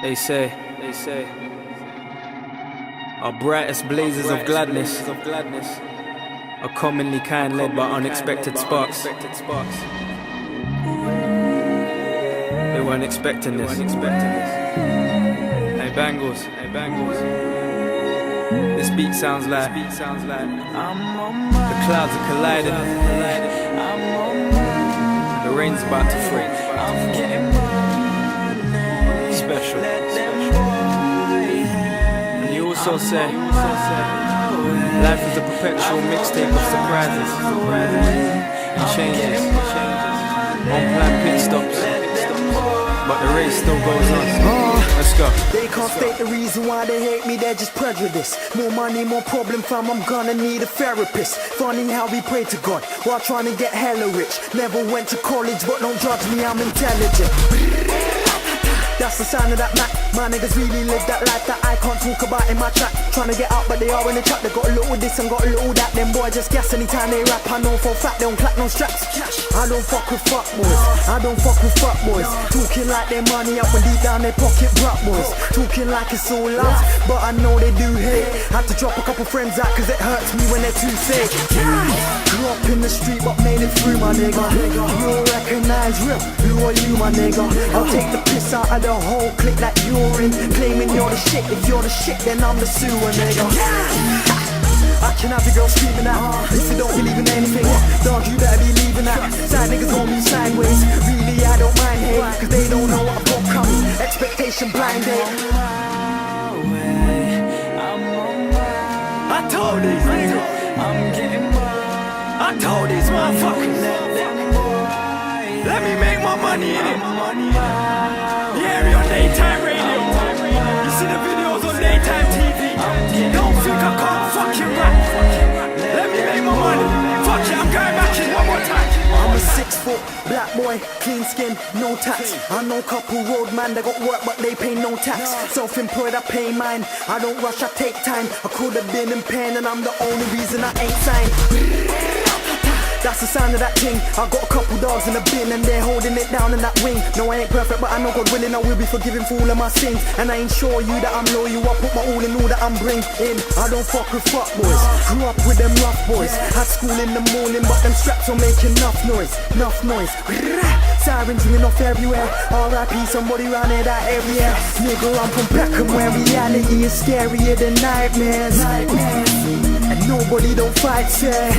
They say, our brightest blazes of gladness are commonly kind led by unexpected sparks. They weren't expecting this. Hey Bangles, this beat sounds like the clouds are colliding. The rain's about to fall. Special. And you also say life is a perpetual mixtape of surprises and changes, unplanned pit stops, but the race still goes on. Let's go. They can't state the reason why they hate me, they're just prejudice. More money, more problem, fam, I'm gonna need a therapist. Funny how we pray to God while trying to get hella rich. Never went to college, but don't judge me, I'm intelligent. That's the sign of that Mac. My niggas really live that life that I can't talk about in my track. Trying to get out but they are in the trap. They got a little this and got a little that. Them boys just gas anytime they rap. I know for a fact they don't clap no straps. I don't fuck with fuck boys. I don't fuck with fuck boys. Talking like their money up and deep down their pocket brat boys. Talking like it's all love, but I know they do hate. Had to drop a couple friends out cause it hurts me when they're too fake. Grew up in the street but made it through, my nigga. You don't recognize real. Who are you, my nigga? I'll take the piss out of the whole clique that you're in, claiming you're the shit. If you're the shit, then I'm the sewer, nigga. I can have the girl screaming out. If you don't believe in anything, dog, you better be leaving that. Side niggas gon' move sideways. Really, I don't mind hate, cause they don't know what I've got coming. Expectation blinded. I told these niggas I told these motherfuckers, let me make my money in it. Yeah, we on daytime radio. You see the videos on daytime TV. Don't think I can't fucking rap. Let me make my money. Fuck it, I'm going back in one more time. I'm a 6-foot black boy, clean skin, no tax. I know couple road man that got work but they pay no tax. Self-employed, I pay mine. I don't rush, I take time. I could have been in pain and I'm the only reason I ain't signed. That's the sound of that thing. I got a couple dogs in the bin and they're holding it down in that wing. No, I ain't perfect, but I know God willing I will be forgiven for all of my sins. And I ain't sure you that I'm loyal. I put my all in all that I'm bringing in. I don't fuck with fuck boys. Grew up with them rough boys. Had school in the morning, but them straps are making enough noise. Sirens ringing off everywhere. R.I.P. somebody round in that area. Nigga, I'm from Peckham where reality is scarier than nightmares. And nobody don't fight fair.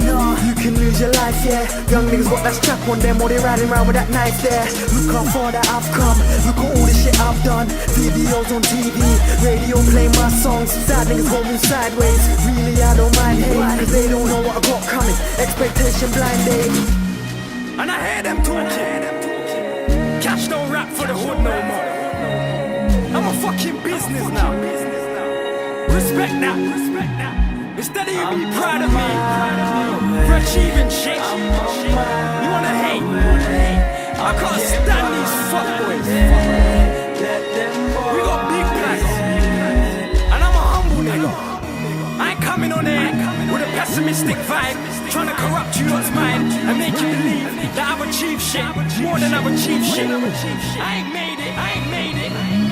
No, you can lose your life, yeah. Young niggas got that strap on them or they riding around with that knife there. Look how far that I've come. Look at all the shit I've done. Videos on TV, radio play my songs. Sad niggas gon' move sideways. Really, I don't mind hate, cause they don't know what I got coming. Expectation blinded. And I hear them talking. Cash don't rap for the hood no more. I'm a fucking business now. Respect that. Instead of you be proud of me for achieving shit, you wanna hate. I can't stand these fuckboys. We got big plans, and I'm a humble nigga. I ain't coming on there with a pessimistic vibe, trying to corrupt you lot's mind and make you believe that I've achieved shit more than I've achieved shit. I ain't made it.